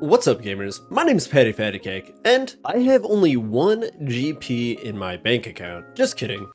What's up, gamers? My name is Patty Cake, and I have only 1 GP in my bank account. Just kidding.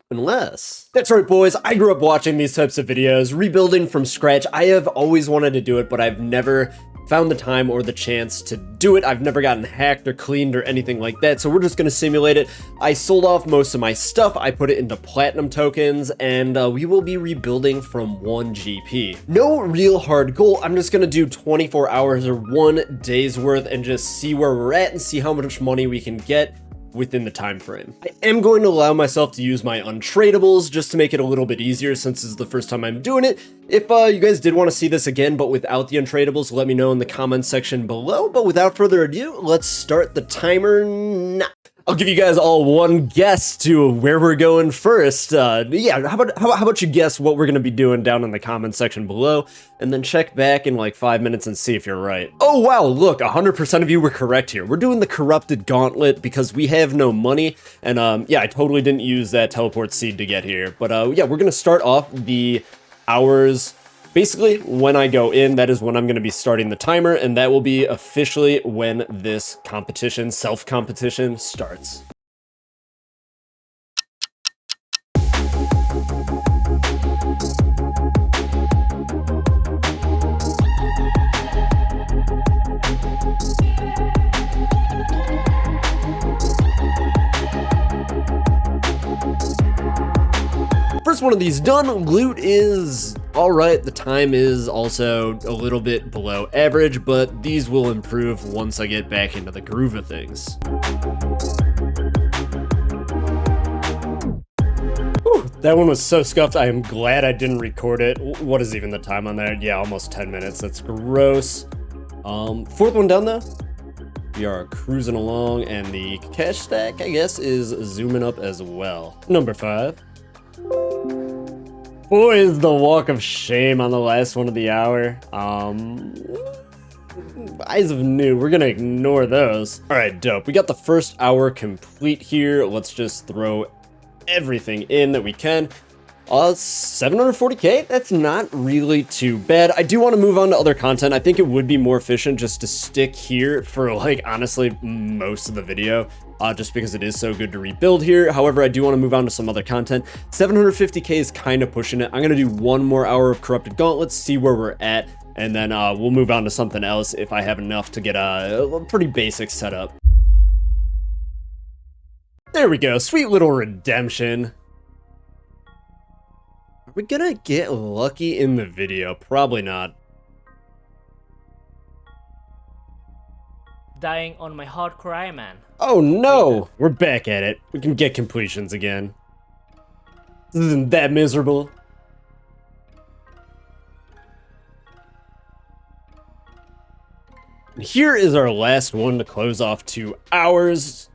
Unless... That's right, boys, I grew up watching these types of videos, rebuilding from scratch. I have always wanted to do it, but I've never found the time or the chance to do it. I've never gotten hacked or cleaned or anything like that, so we're just gonna simulate it. I sold off most of my stuff, I put it into platinum tokens, and we will be rebuilding from 1 GP. No real hard goal, I'm just gonna do 24 hours or 1 day's worth and just see where we're at and see how much money we can get within the time frame. I am going to allow myself to use my untradables just to make it a little bit easier since this is the first time I'm doing it. If you guys did want to see this again but without the untradables, let me know in the comments section below. But without further ado, let's start the timer now. I'll give you guys all one guess to where we're going first. Yeah, how about you guess what we're gonna be doing down in the comments section below, and then check back in like 5 minutes and see if you're right. Oh wow, look, 100% of you were correct here. We're doing the corrupted gauntlet because we have no money, and yeah, I totally didn't use that teleport seed to get here. But yeah, we're gonna start off the hours. Basically, when I go in, that is when I'm going to be starting the timer, and that will be officially when this competition, self-competition, starts. First one of these done. Loot is alright, the time is also a little bit below average, but these will improve once I get back into the groove of things. Whew, that one was so scuffed, I am glad I didn't record it. What is even the time on that? Yeah, almost 10 minutes, that's gross. Fourth one down though. We are cruising along, and the cash stack, I guess, is zooming up as well. Number 5. Boy, is the walk of shame on the last one of the hour. Eyes of New, we're gonna ignore those. All right, dope. We got the first hour complete here. Let's just throw everything in that we can. 740k, that's not really too bad. I do want to move on to other content. I think it would be more efficient just to stick here for, like, honestly, most of the video. Just because it is so good to rebuild here. However, I do want to move on to some other content. 750k is kind of pushing it. I'm going to do 1 more hour of Corrupted Gauntlets, see where we're at, and then we'll move on to something else if I have enough to get a pretty basic setup. There we go, sweet little redemption. Are we gonna get lucky in the video? Probably not. Dying on my hardcore man. Oh no! We're back at it. We can get completions again. This isn't that miserable. And here is our last one to close off 2 hours.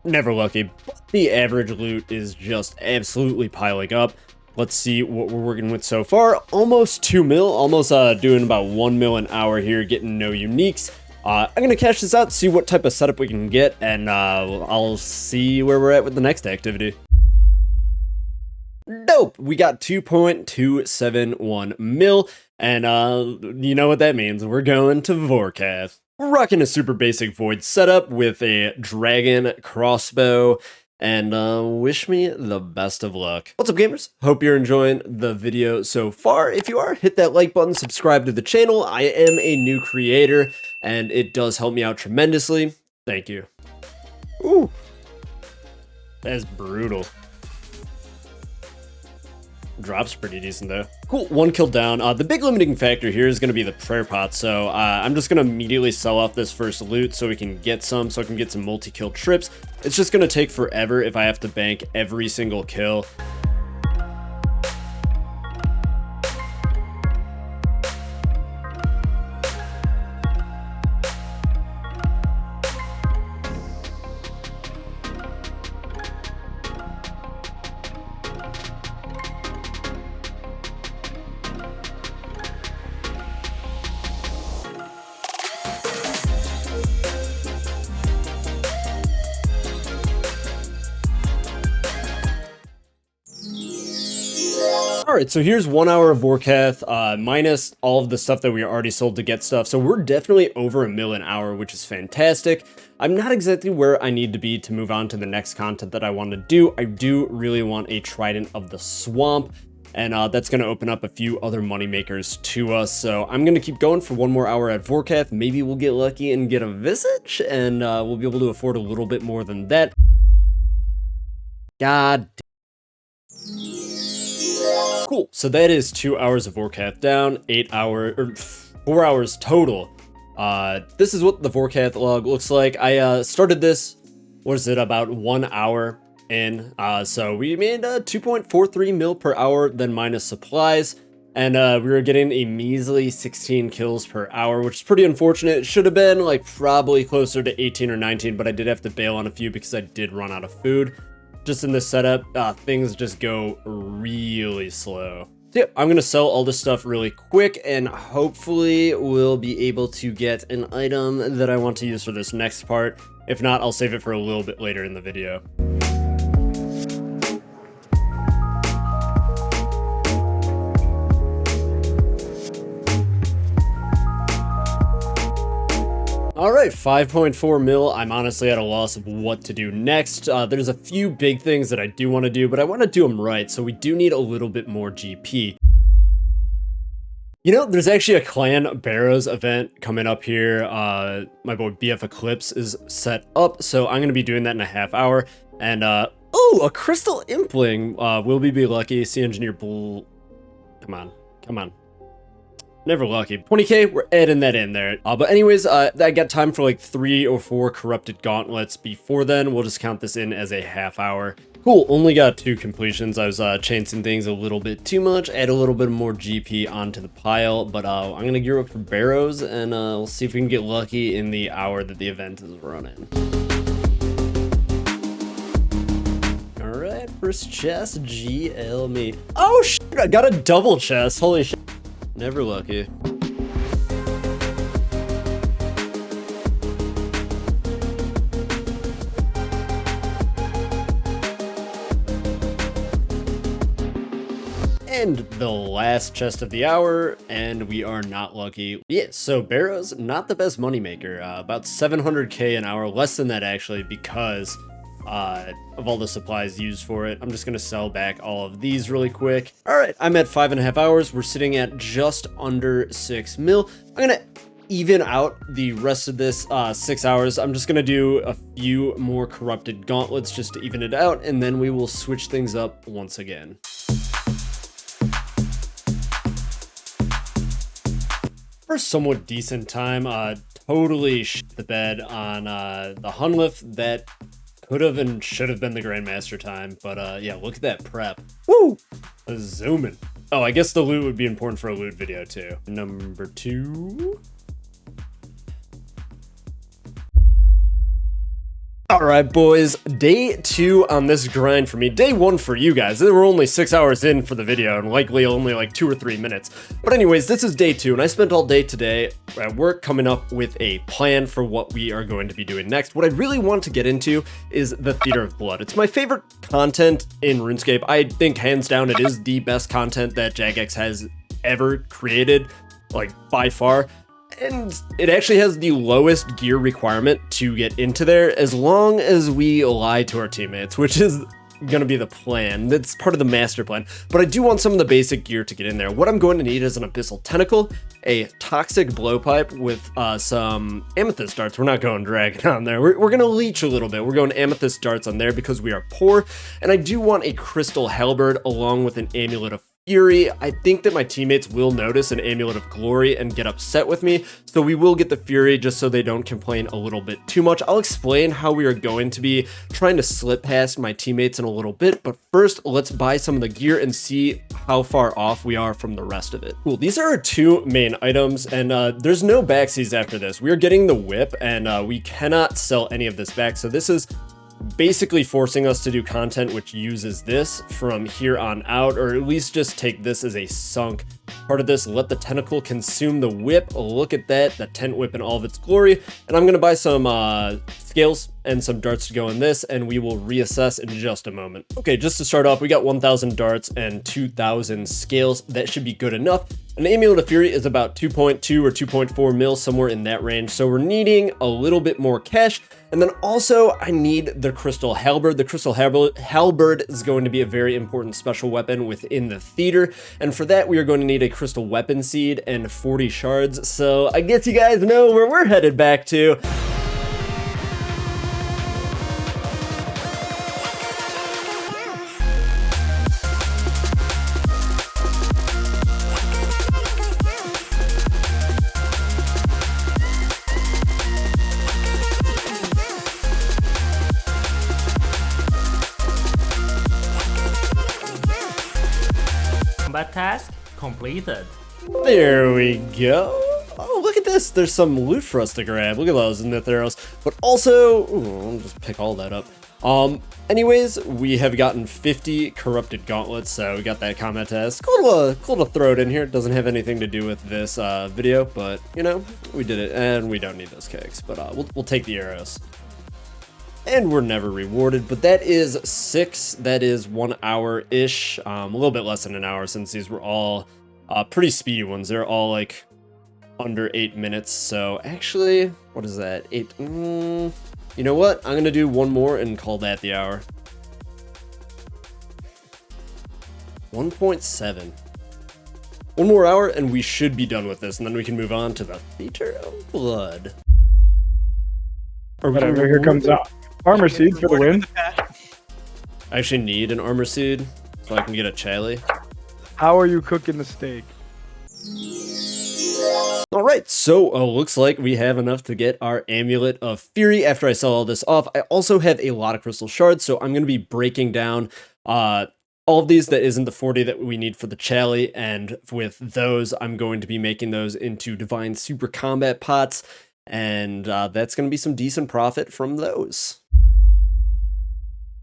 Never lucky, but the average loot is just absolutely piling up. Let's see what we're working with so far. Almost 2 mil, almost doing about 1 mil an hour here, getting no uniques. I'm gonna cash this out, see what type of setup we can get, and I'll see where we're at with the next activity. Dope! We got 2.271 mil, and you know what that means. We're going to vorkath. We're rocking a super basic void setup with a dragon crossbow, and wish me the best of luck. What's up, gamers? Hope you're enjoying the video so far. If you are, hit that like button, subscribe to the channel. I am a new creator, and it does help me out tremendously. Thank you. Ooh, that's brutal. Drop's pretty decent though. Cool, 1 kill down. The big limiting factor here is going to be the prayer pot, so I'm just going to immediately sell off this first loot so we can get some, so I can get some multi-kill trips. It's just going to take forever if I have to bank every single kill. Alright, so here's 1 hour of vorkath, minus all of the stuff that we already sold to get stuff, so we're definitely over a mil an hour, which is fantastic. I'm not exactly where I need to be to move on to the next content that I want to do. I do really want a Trident of the Swamp, and that's going to open up a few other money makers to us, so I'm going to keep going for 1 more hour at vorkath. Maybe we'll get lucky and get a Visage, and we'll be able to afford a little bit more than that. God. Cool, so that is 2 hours of vorkath down, 4 hours total. This is what the vorkath log looks like. I started this, what is it, about 1 hour in, so we made 2.43 mil per hour, then minus supplies, and we were getting a measly 16 kills per hour, which is pretty unfortunate. It should have been like probably closer to 18 or 19, but I did have to bail on a few because I did run out of food. Just in this setup, things just go really slow. So yeah, I'm gonna sell all this stuff really quick, and hopefully we'll be able to get an item that I want to use for this next part. If not, I'll save it for a little bit later in the video. Alright, 5.4 mil. I'm honestly at a loss of what to do next. There's a few big things that I do want to do, but I want to do them right, so we do need a little bit more GP. You know, there's actually a Clan Barrows event coming up here. My boy BF Eclipse is set up, so I'm going to be doing that in a half hour. And, oh, a Crystal Impling. Will we be lucky? Sea Engineer Bull. Come on, come on. Never lucky. 20k, we're adding that in there. But anyways, I got time for like 3 or 4 corrupted gauntlets before then. We'll just count this in as a half hour. Cool, only got 2 completions. I was chancing things a little bit too much. Add a little bit more GP onto the pile, but I'm gonna gear up for Barrows, and we'll see if we can get lucky in the hour that the event is running. Alright, first chest, GL me. Oh shit, I got a double chest, holy shit. Never lucky. And the last chest of the hour, and we are not lucky. Yeah, so Barrows, not the best moneymaker. About 700k an hour, less than that actually, because of all the supplies used for it. I'm just gonna sell back all of these really quick. All right, I'm at 5.5 hours. We're sitting at just under 6 mil. I'm gonna even out the rest of this 6 hours. I'm just gonna do a few more corrupted gauntlets just to even it out, and then we will switch things up once again. For somewhat decent time, totally shit the bed on the Hunlift. That could have and should have been the Grandmaster time, but yeah, look at that prep. Woo! Zooming. Oh, I guess the loot would be important for a loot video too. Number 2. Alright boys, day 2 on this grind for me. Day 1 for you guys. They were only 6 hours in for the video and likely only like 2 or 3 minutes. But anyways, this is day 2 and I spent all day today at work coming up with a plan for what we are going to be doing next. What I really want to get into is the Theater of Blood. It's my favorite content in RuneScape. I think hands down it is the best content that Jagex has ever created, like by far. And it actually has the lowest gear requirement to get into there as long as we lie to our teammates, which is gonna be the plan. That's part of the master plan. But I do want some of the basic gear to get in there. What I'm going to need is an Abyssal Tentacle, a Toxic Blowpipe with some Amethyst Darts. We're not going Dragon on there. We're gonna leech a little bit. We're going Amethyst Darts on there because we are poor. And I do want a Crystal Halberd along with an Amulet of Fury. I think that my teammates will notice an Amulet of Glory and get upset with me, so we will get the Fury just so they don't complain a little bit too much. I'll explain how we are going to be trying to slip past my teammates in a little bit, but first let's buy some of the gear and see how far off we are from the rest of it. Cool, these are our 2 main items, and there's no backsies after this. We are getting the whip, and we cannot sell any of this back, so this is basically forcing us to do content which uses this from here on out, or at least just take this as a sunk part of this. Let the tentacle consume the whip. Look at that, the tent whip in all of its glory. And I'm gonna buy some scales and some darts to go in this, and we will reassess in just a moment. Okay, just to start off, we got 1,000 darts and 2,000 scales. That should be good enough. An Amulet of Fury is about 2.2 or 2.4 mil, somewhere in that range. So we're needing a little bit more cash. And then also I need the Crystal Halberd. The Crystal Halberd is going to be a very important special weapon within the theater. And for that, we are going to need a Crystal Weapon Seed and 40 shards. So I guess you guys know where we're headed back to. Combat task completed. There we go. Oh, look at this. There's some loot for us to grab. Look at those Nithros. But also, I'll just pick all that up. Anyways, we have gotten 50 corrupted gauntlets, so we got that combat task. Cool to throw it in here. It doesn't have anything to do with this video, but you know, we did it, and we don't need those cakes. But we'll take the arrows. And we're never rewarded, but that is 6. That is 1 hour-ish. A little bit less than an hour, since these were all pretty speedy ones. They're all like under 8 minutes. So actually, what is that? 8. You know what? I'm gonna do one more and call that the hour. 1.7. One more hour and we should be done with this, and then we can move on to the Theater of Blood. Whatever, here comes out. Armor seed for the win. I actually need an armor seed so I can get a Charlie. How are you cooking the steak? All right, so looks like we have enough to get our Amulet of Fury after I sell all this off. I also have a lot of crystal shards, so I'm going to be breaking down all of these. That isn't the 40 that we need for the Chally, and with those, I'm going to be making those into Divine Super Combat pots, and that's going to be some decent profit from those.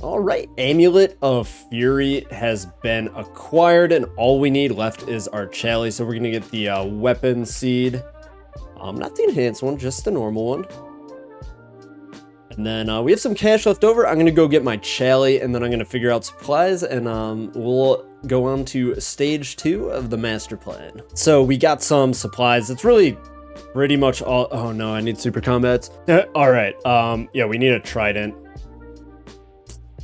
All right, Amulet of Fury has been acquired, and all we need left is our Chally. So we're gonna get the weapon seed, not the enhanced one, just the normal one. And then we have some cash left over. I'm gonna go get my Chally, and then I'm gonna figure out supplies, and we'll go on to stage 2 of the master plan. So we got some supplies. It's really pretty much all. Oh no, I need super combats. All right, yeah, we need a trident.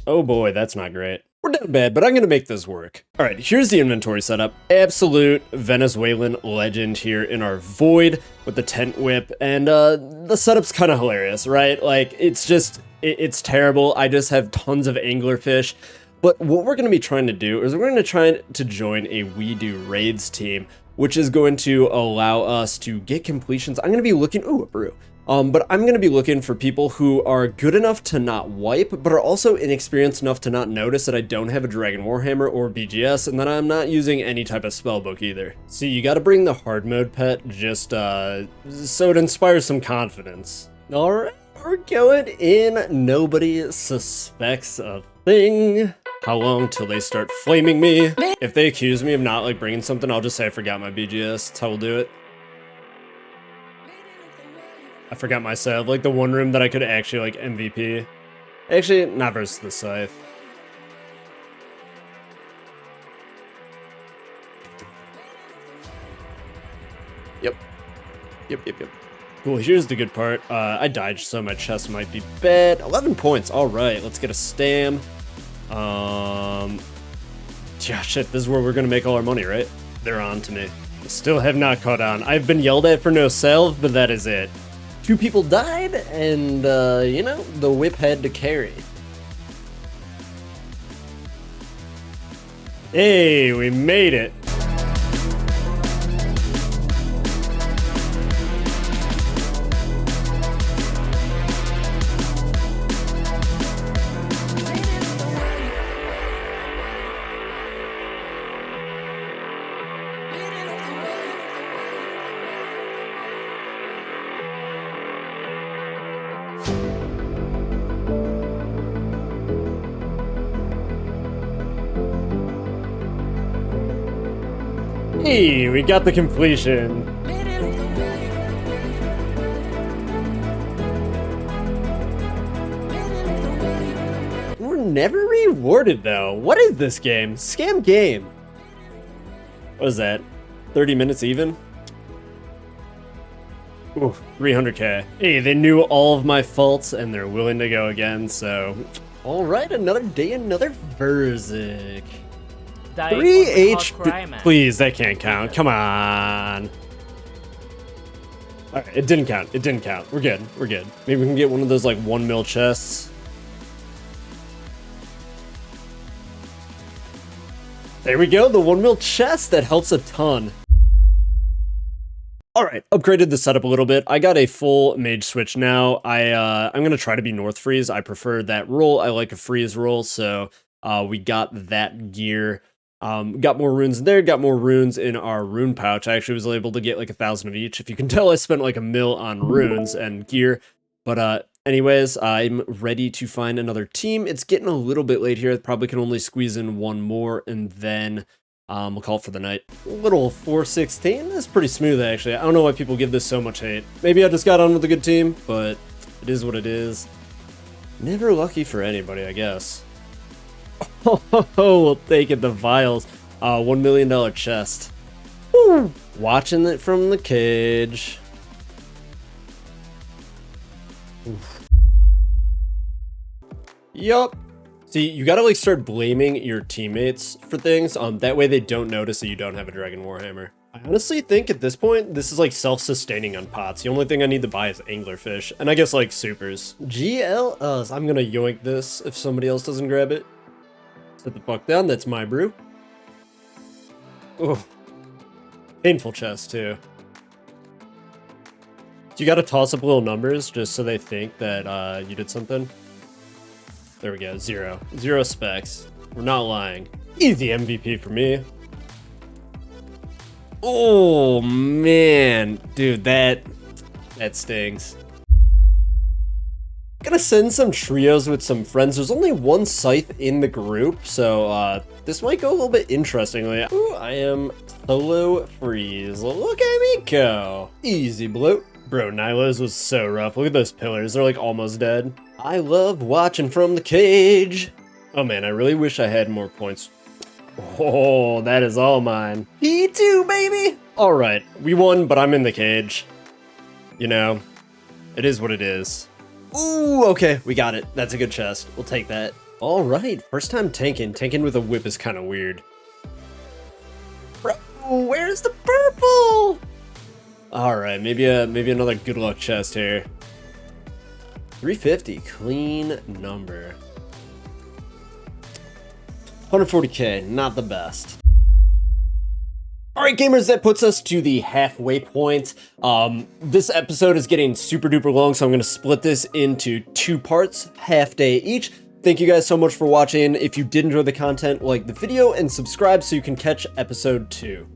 Oh boy, that's not great. We're down bad, but I'm gonna make this work. All right, here's the inventory setup. Absolute Venezuelan legend here in our void with the tent whip, and the setup's kind of hilarious, right? Like, it's just, it's terrible. I just have tons of anglerfish. But what we're gonna be trying to do is we're gonna try to join a We Do Raids team, which is going to allow us to get completions. I'm gonna be looking, ooh, a brew. But I'm going to be looking for people who are good enough to not wipe, but are also inexperienced enough to not notice that I don't have a Dragon Warhammer or BGS, and that I'm not using any type of spellbook either. So you got to bring the hard mode pet just so it inspires some confidence. Alright, we're going in. Nobody suspects a thing. How long till they start flaming me? If they accuse me of not like bringing something, I'll just say I forgot my BGS. That's how we'll do it. I forgot my save, like the one room that I could actually like MVP. Actually, not versus the scythe. Yep. Cool, here's the good part. I died, so my chest might be bad. 11 points, all right, let's get a stam. Yeah, shit, this is where we're gonna make all our money, right? They're on to me. Still have not caught on. I've been yelled at for no salve, but that is it. 2 people died, and, you know, the whip had to carry. Hey, we made it. Hey, we got the completion. We're never rewarded though. What is this game? Scam game. What is that? 30 minutes even? Ooh, 300k. Hey, they knew all of my faults and they're willing to go again, so... Alright, another day, another Verzik. 3 HP. Please, that can't count. Come on. Alright, it didn't count. It didn't count. We're good. We're good. Maybe we can get one of those like 1 mil chests. There we go, the 1 mil chest. That helps a ton. Alright, upgraded the setup a little bit. I got a full mage switch now. I'm gonna try to be North Freeze. I prefer that role. I like a freeze role, so we got that gear. Got more runes there, got more runes in our rune pouch. I actually was able to get like 1,000 of each. If you can tell, I spent like 1 mil on runes and gear. But anyways, I'm ready to find another team. It's getting a little bit late here. Probably can only squeeze in 1 more and then we'll call it for the night. Little 416. That's pretty smooth, actually. I don't know why people give this so much hate. Maybe I just got on with a good team, but it is what it is. Never lucky for anybody, I guess. Oh, we'll take it. The vials. $1 million chest. Woo! Watching it from the cage. Oof. Yup. See, you gotta like start blaming your teammates for things. That way they don't notice that you don't have a Dragon Warhammer. I honestly think at this point, this is like self-sustaining on pots. The only thing I need to buy is anglerfish, and I guess like supers. GLS, I'm gonna yoink this if somebody else doesn't grab it. Set the fuck down, that's my brew. Oh, painful chest too. You gotta toss up little numbers just so they think that you did something. There we go, 0. 0 specs. We're not lying. Easy MVP for me. Oh man, dude, that stings. Gonna send some trios with some friends. There's only 1 scythe in the group, so this might go a little bit interestingly. Ooh, I am solo freeze. Look at me go. Easy bloat. Bro, Nilo's was so rough. Look at those pillars. They're like almost dead. I love watching from the cage. Oh man, I really wish I had more points. Oh, that is all mine. P2, baby! Alright, we won, but I'm in the cage. You know, it is what it is. Ooh, okay, we got it. That's a good chest. We'll take that. Alright, first time tanking. Tanking with a whip is kind of weird. Bro, where's the purple? Alright, maybe another good luck chest here. 350, clean number. 140k, not the best. Alright gamers, that puts us to the halfway point. This episode is getting super duper long, so I'm going to split this into 2 parts, half day each. Thank you guys so much for watching. If you did enjoy the content, like the video and subscribe so you can catch episode 2.